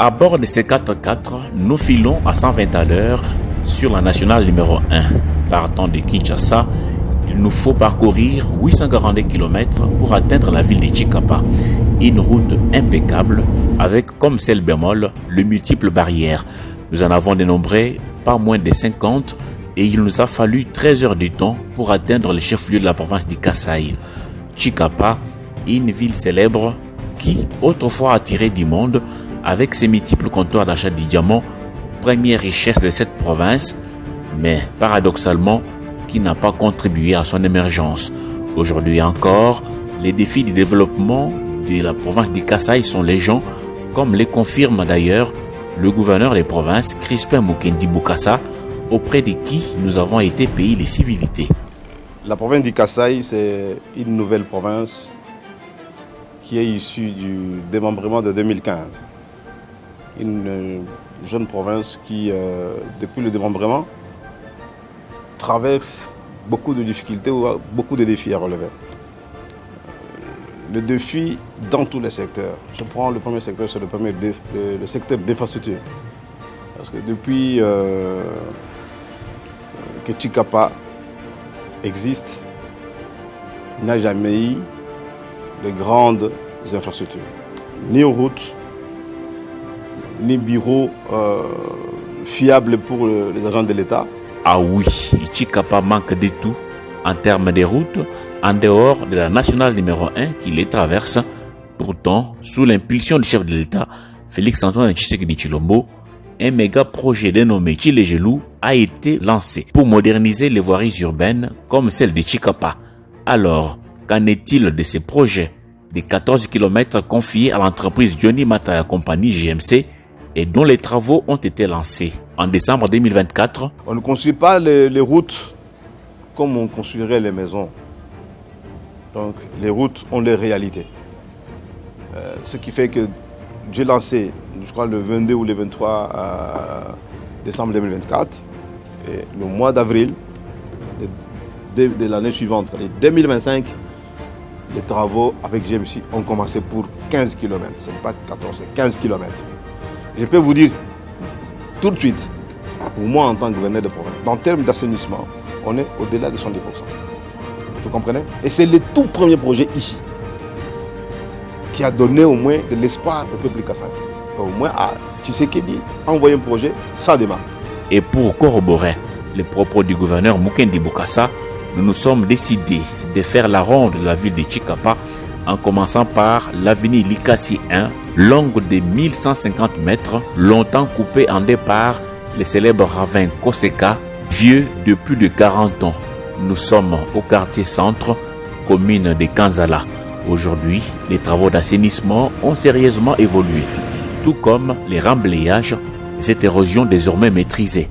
À bord de ces 4x4, nous filons à 120 à l'heure sur la nationale numéro 1. Partant de Kinshasa, il nous faut parcourir 842 km pour atteindre la ville de Tshikapa. Une route impeccable avec comme seul bémol le multiple barrières. Nous en avons dénombré pas moins de 50 et il nous a fallu 13 heures de temps pour atteindre le chef-lieu de la province du Kasaï. Tshikapa, une ville célèbre qui autrefois attirait du monde avec ses multiples comptoirs d'achat de diamants, première richesse de cette province, mais paradoxalement, qui n'a pas contribué à son émergence. Aujourd'hui encore, les défis du développement de la province du Kasaï sont légion, comme les confirme d'ailleurs le gouverneur des provinces, Crispin Mukendi Bokassa, auprès de qui nous avons été payés les civilités. La province du Kasaï, c'est une nouvelle province qui est issue du démembrement de 2015. Une jeune province qui, depuis le démembrement, traverse beaucoup de difficultés ou beaucoup de défis à relever. Le défi dans tous les secteurs. Je prends le premier secteur, c'est le secteur d'infrastructure. Parce que depuis que Tshikapa existe, il n'y a jamais eu de grandes infrastructures, ni routes, ni bureaux fiables pour les agents de l'État. Ah oui, Tshikapa manque de tout en termes de routes, en dehors de la nationale numéro 1 qui les traverse. Pourtant, sous l'impulsion du chef de l'État, Félix-Antoine Tshisekedi Tshilombo, un méga projet dénommé Tshilé-Gelou a été lancé pour moderniser les voiries urbaines comme celle de Tshikapa. Alors, qu'en est-il de ces projets des 14 km confiés à l'entreprise Johnny Mataya Company GMC et dont les travaux ont été lancés en décembre 2024? On ne construit pas les routes comme on construirait les maisons. Donc les routes ont des réalités. Ce qui fait que j'ai lancé, je crois le 22 ou le 23 décembre 2024, et le mois d'avril de l'année suivante, c'est-à-dire 2025, les travaux avec GMC ont commencé pour 15 km. Ce n'est pas 14, c'est 15 km. Je peux vous dire tout de suite, pour moi en tant que gouverneur de province, en termes d'assainissement, on est au-delà de 70%. Vous comprenez? Et c'est le tout premier projet ici qui a donné au moins de l'espoir au peuple kasaï. Au moins, Tshisekedi a envoyé un projet, ça démarre. Et pour corroborer les propos du gouverneur Mukendi Bokassa, nous nous sommes décidés de faire la ronde de la ville de Tshikapa en commençant par l'avenue Likasi 1, longue de 1150 mètres, longtemps coupée en deux par le célèbre ravin Koseka, vieux de plus de 40 ans. Nous sommes au quartier centre, commune de Kanzala. Aujourd'hui, les travaux d'assainissement ont sérieusement évolué, tout comme les remblayages et cette érosion désormais maîtrisée.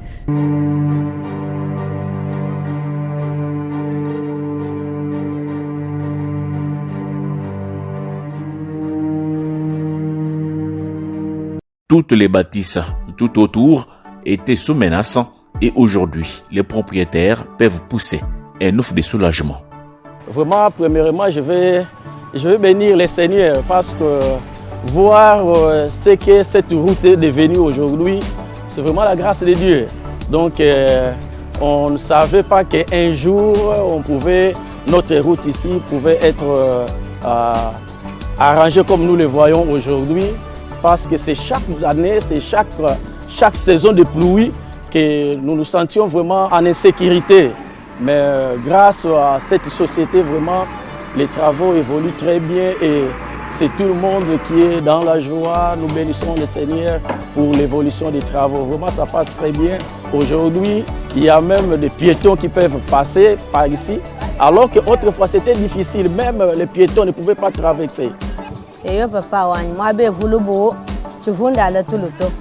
Toutes les bâtisses tout autour étaient sous menace et aujourd'hui, les propriétaires peuvent pousser un ouf de soulagement. Vraiment, premièrement, je vais bénir les seigneurs parce que voir ce que cette route est devenue aujourd'hui, c'est vraiment la grâce de Dieu. Donc, on ne savait pas qu'un jour, notre route ici pouvait être arrangée comme nous le voyons aujourd'hui. Parce que c'est chaque année, c'est chaque saison de pluie que nous nous sentions vraiment en insécurité. Mais grâce à cette société, vraiment, les travaux évoluent très bien et c'est tout le monde qui est dans la joie. Nous bénissons le Seigneur pour l'évolution des travaux. Vraiment, ça passe très bien. Aujourd'hui, il y a même des piétons qui peuvent passer par ici, alors qu'autrefois c'était difficile. Même les piétons ne pouvaient pas traverser. Et papa, moi, je voulais tu vois dans le tout.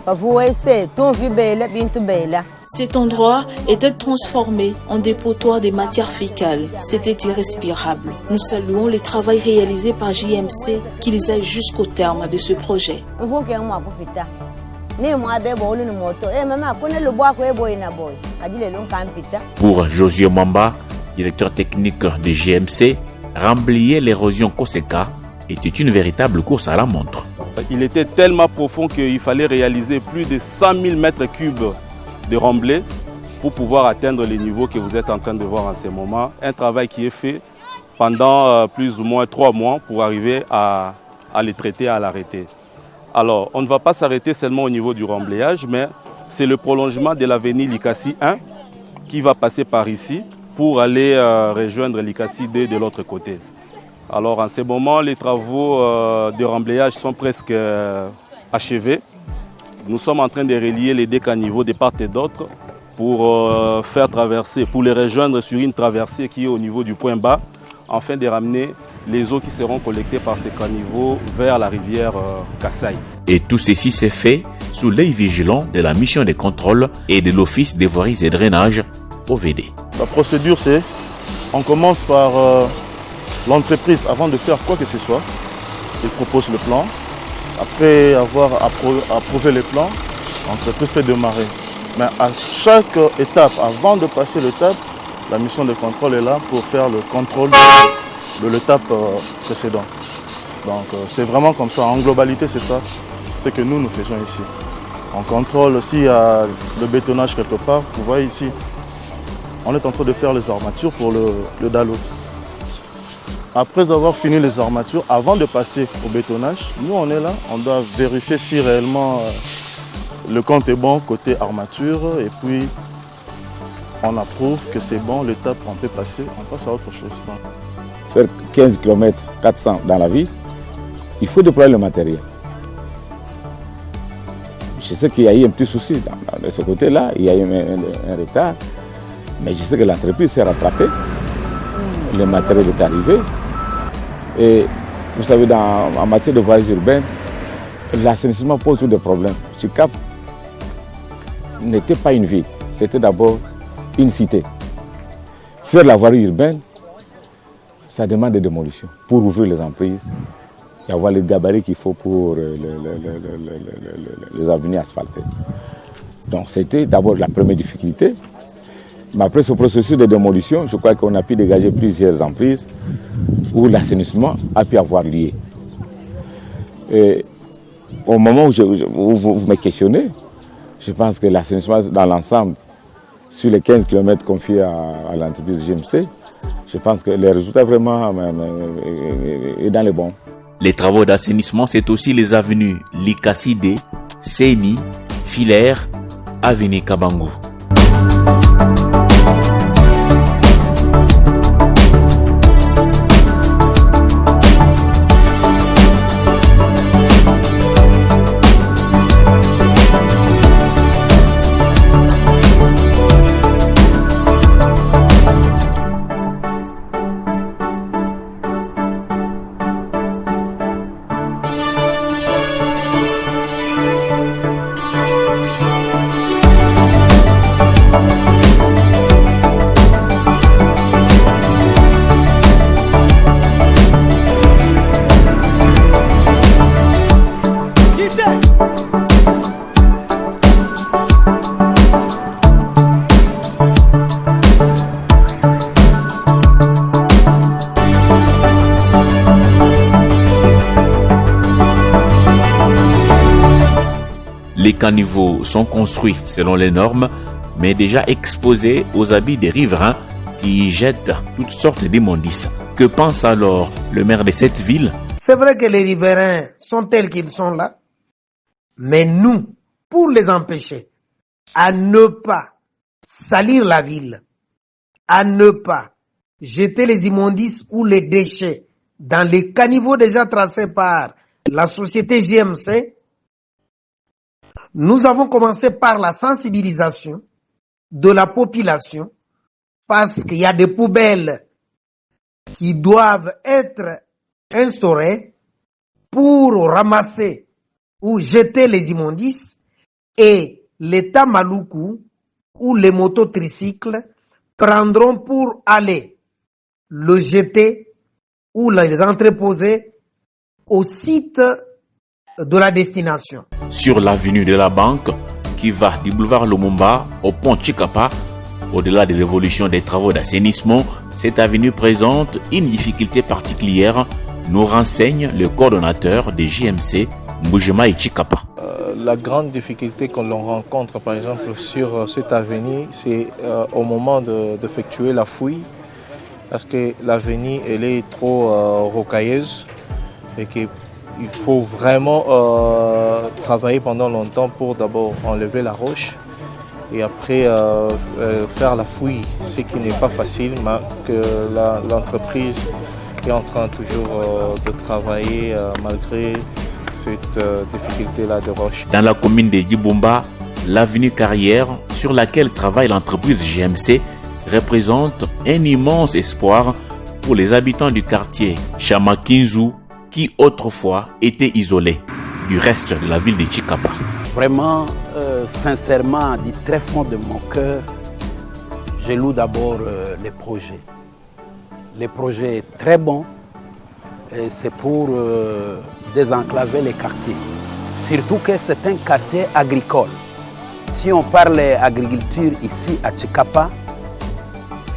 Vous voyez, ton vieux belle, bintu belle. Cet endroit était transformé en dépotoir des matières fécales. C'était irrespirable. Nous saluons les travaux réalisés par JMC, qu'ils aillent jusqu'au terme de ce projet. Pour Josué Mamba, directeur technique de GMC, remblayer l'érosion Koseka était une véritable course à la montre. Il était tellement profond qu'il fallait réaliser plus de 100 000 mètres cubes de remblai pour pouvoir atteindre les niveaux que vous êtes en train de voir en ce moment. Un travail qui est fait pendant plus ou moins 3 mois pour arriver à les traiter, à l'arrêter. Alors, on ne va pas s'arrêter seulement au niveau du remblayage, mais c'est le prolongement de l'avenue Likasi 1 qui va passer par ici pour aller rejoindre Likasi 2 de l'autre côté. Alors, en ce moment, les travaux de remblayage sont presque achevés. Nous sommes en train de relier les deux caniveaux de part et d'autre pour faire traverser, pour les rejoindre sur une traversée qui est au niveau du point bas, afin de ramener les eaux qui seront collectées par ces caniveaux vers la rivière Kassai. Et tout ceci s'est fait sous l'œil vigilant de la mission de contrôle et de l'Office des voiries et drainage, OVD. La procédure, c'est on commence par l'entreprise, avant de faire quoi que ce soit, il propose le plan. Après avoir approuvé les plans, l'entreprise peut démarrer. Mais à chaque étape, avant de passer l'étape, la mission de contrôle est là pour faire le contrôle de l'étape précédente. Donc c'est vraiment comme ça, en globalité c'est ça, ce que nous faisons ici. On contrôle s'il y a le bétonnage quelque part, vous voyez ici, on est en train de faire les armatures pour le dallo. Après avoir fini les armatures, avant de passer au bétonnage, nous on est là, on doit vérifier si réellement le compte est bon côté armature et puis on approuve que c'est bon, l'étape on peut passer, on passe à autre chose. Faire 15 km 400 dans la ville, il faut déployer le matériel. Je sais qu'il y a eu un petit souci de ce côté-là, il y a eu un retard, mais je sais que l'entreprise s'est rattrapée, le matériel est arrivé. Et vous savez, en matière de voiries urbaines, l'assainissement pose tous des problèmes. Chicap n'était pas une ville, c'était d'abord une cité. Faire la voirie urbaine, ça demande des démolitions pour ouvrir les emprises et avoir les gabarits qu'il faut pour les avenues asphaltées. Donc c'était d'abord la première difficulté. Mais après ce processus de démolition, je crois qu'on a pu dégager plusieurs emprises où l'assainissement a pu avoir lieu. Et au moment où vous me questionnez, je pense que l'assainissement dans l'ensemble, sur les 15 km confiés à l'entreprise GMC, je pense que les résultats vraiment est dans les bons. Les travaux d'assainissement, c'est aussi les avenues Likasi, Séni, Filaire, avenue Kabangou. Les caniveaux sont construits selon les normes, mais déjà exposés aux habits des riverains qui y jettent toutes sortes d'immondices. Que pense alors le maire de cette ville? C'est vrai que les riverains sont tels qu'ils sont là, mais nous, pour les empêcher à ne pas salir la ville, à ne pas jeter les immondices ou les déchets dans les caniveaux déjà tracés par la société GMC, nous avons commencé par la sensibilisation de la population parce qu'il y a des poubelles qui doivent être instaurées pour ramasser ou jeter les immondices et l'État Maluku ou les mototricycles prendront pour aller le jeter ou les entreposer au site de la destination. Sur l'avenue de la Banque, qui va du boulevard Lumumba au pont Chikapa, au-delà de l'évolution des travaux d'assainissement, cette avenue présente une difficulté particulière, nous renseigne le coordonnateur des JMC, Mbujema et Chikapa. La grande difficulté que l'on rencontre par exemple sur cette avenue, c'est au moment d'effectuer la fouille, parce que l'avenue elle est trop rocailleuse et qu'il faut vraiment travailler pendant longtemps pour d'abord enlever la roche et après faire la fouille, ce qui n'est pas facile, mais que l'entreprise est en train toujours de travailler malgré cette difficulté-là de roche. Dans la commune de Dibumba, l'avenue Carrière, sur laquelle travaille l'entreprise GMC, représente un immense espoir pour les habitants du quartier Chamakinzu, qui autrefois était isolé du reste de la ville de Chikapa. Vraiment, sincèrement, du très fond de mon cœur, je loue d'abord les projets. Les projets très bons, et c'est pour désenclaver les quartiers. Surtout que c'est un quartier agricole. Si on parle agriculture ici à Chikapa,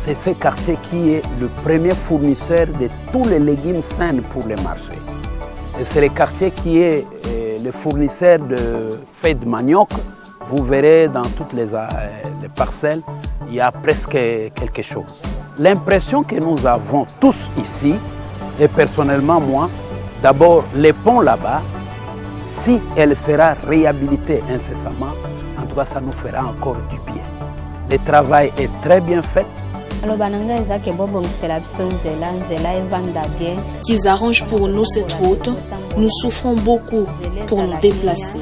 c'est ce quartier qui est le premier fournisseur de tous les légumes sains pour les marchés. Et c'est le quartier qui est le fournisseur de feuilles de manioc. Vous verrez dans toutes les parcelles, il y a presque quelque chose. L'impression que nous avons tous ici, et personnellement moi, d'abord les ponts là-bas, si elle sera réhabilitée incessamment, en tout cas ça nous fera encore du bien. Le travail est très bien fait. Qu'ils arrangent pour nous cette route, nous souffrons beaucoup pour nous déplacer.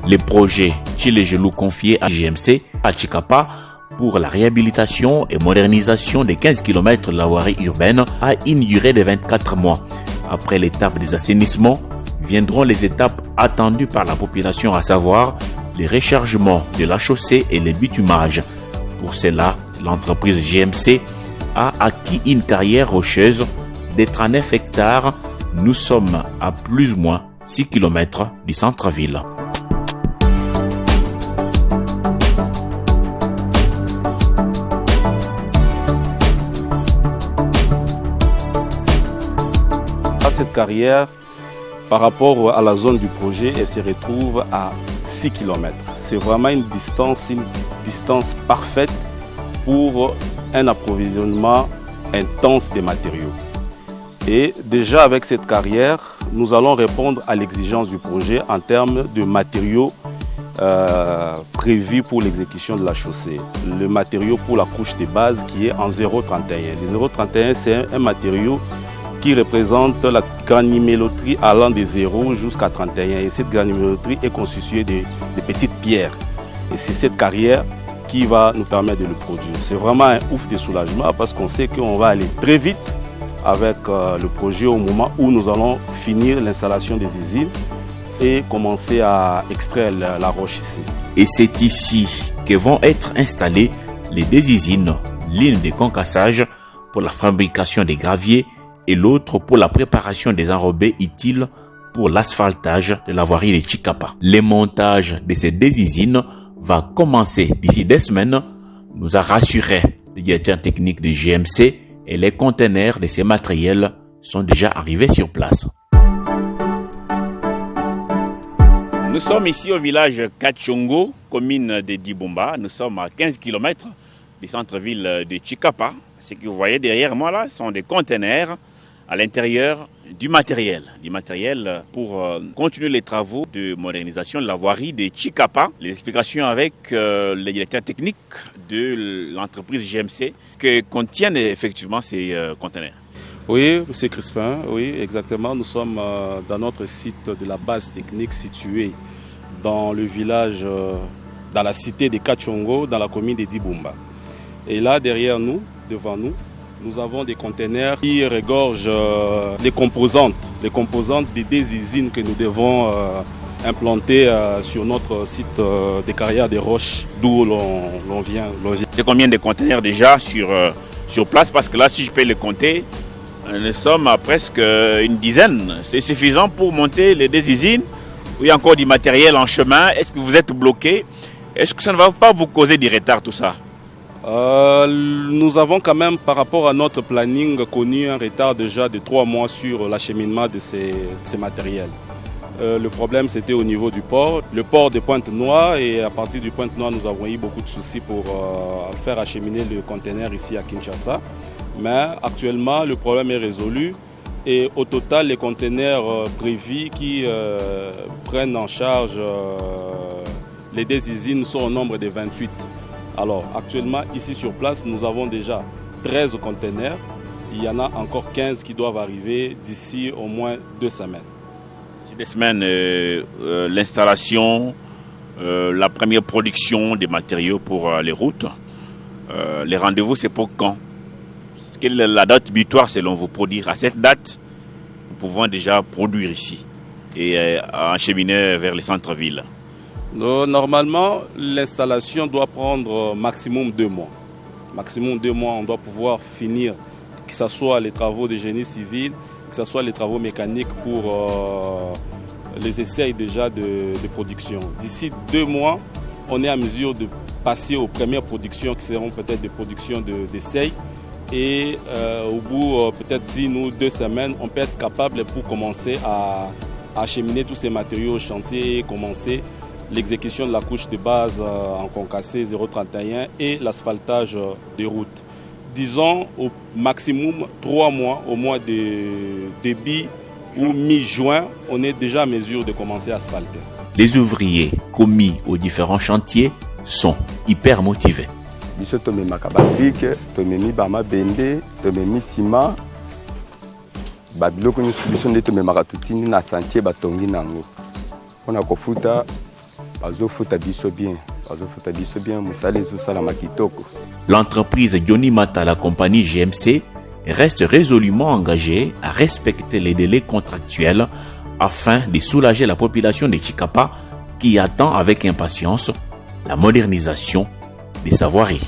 Les projets Tchilegelou confiés à GMC à Chikapa pour la réhabilitation et modernisation des 15 km de la voirie urbaine a une durée de 24 mois. Après l'étape des assainissements, viendront les étapes attendues par la population, à savoir les rechargements de la chaussée et les bitumages. Pour cela, l'entreprise GMC a acquis une carrière rocheuse de 39 hectares. Nous sommes à plus ou moins 6 km du centre-ville. Cette carrière, par rapport à la zone du projet, elle se retrouve à 6 km. C'est vraiment une distance parfaite pour un approvisionnement intense des matériaux. Et déjà avec cette carrière, nous allons répondre à l'exigence du projet en termes de matériaux prévus pour l'exécution de la chaussée. Le matériau pour la couche de base qui est en 0,31. Le 0,31, c'est un matériau qui représente la granulométrie allant de 0 jusqu'à 31. Et cette granulométrie est constituée de petites pierres. Et c'est cette carrière qui va nous permettre de le produire. C'est vraiment un ouf de soulagement parce qu'on sait qu'on va aller très vite avec le projet au moment où nous allons finir l'installation des usines et commencer à extraire la roche ici. Et c'est ici que vont être installées les deux usines, l'une de concassage pour la fabrication des graviers et l'autre pour la préparation des enrobés utiles pour l'asphaltage de la voirie de Chikapa. Le montage de ces deux usines va commencer d'ici 2 semaines, nous a rassuré le directeur technique de GMC, et les conteneurs de ces matériels sont déjà arrivés sur place. Nous sommes ici au village Kachongo, commune de Dibumba. Nous sommes à 15 km du centre-ville de Chikapa. Ce que vous voyez derrière moi là sont des conteneurs à l'intérieur du matériel pour continuer les travaux de modernisation de la voirie de Chikapa. Les explications avec le directeur technique de l'entreprise GMC que contiennent effectivement ces conteneurs. Oui, M. Crispin, oui, exactement. Nous sommes dans notre site de la base technique situé dans le village, dans la cité de Kachongo, dans la commune de Dibumba. Et là, derrière nous, devant nous, Nous avons des conteneurs qui regorgent les composantes des deux usines que nous devons implanter sur notre site des Carrières des Roches, d'où l'on vient loger. C'est combien de conteneurs déjà sur place? Parce que là, si je peux les compter, nous sommes à presque une dizaine. C'est suffisant pour monter les deux usines? Ou il y a encore du matériel en chemin? Est-ce que vous êtes bloqué? Est-ce que ça ne va pas vous causer du retard tout ça? Nous avons quand même, par rapport à notre planning, connu un retard déjà de 3 mois sur l'acheminement de ces matériels. Le problème, c'était au niveau du port, le port de Pointe-Noire, et à partir du Pointe-Noire, nous avons eu beaucoup de soucis pour faire acheminer le conteneur ici à Kinshasa. Mais actuellement, le problème est résolu et au total, les conteneurs prévus qui prennent en charge les deux usines sont au nombre de 28. Alors actuellement, ici sur place, nous avons déjà 13 conteneurs. Il y en a encore 15 qui doivent arriver d'ici au moins 2 semaines. D'ici 2 semaines, l'installation, la première production des matériaux pour les routes, les rendez-vous, c'est pour quand? Quelle est la date butoir selon vous pour dire à cette date, nous pouvons déjà produire ici et acheminer vers les centres-villes? Normalement, l'installation doit prendre maximum 2 mois. Maximum 2 mois, on doit pouvoir finir, que ce soit les travaux de génie civil, que ce soit les travaux mécaniques pour les essais déjà de production. D'ici 2 mois, on est à mesure de passer aux premières productions qui seront peut-être des productions d'essais. Et au bout peut-être d'1 ou 2 semaines, on peut être capable pour commencer à acheminer tous ces matériaux au chantier et commencer l'exécution de la couche de base en concassé 031 et l'asphaltage des routes. Disons au maximum 3 mois, au mois de début ou mi-juin, on est déjà à mesure de commencer à asphalter. Les ouvriers commis aux différents chantiers sont hyper motivés. Biso tomemaka babrike, tomemi bamabende, tomemi ciment, babiloko nyonso biso nde tomemaka tutindi na chantier batongi nango. Mpona kofuta bazofuta biso bien, mosala ezosalama kitoko. L'entreprise Johnny Mata, la compagnie GMC, reste résolument engagée à respecter les délais contractuels afin de soulager la population de Chikapa qui attend avec impatience la modernisation des savoiries.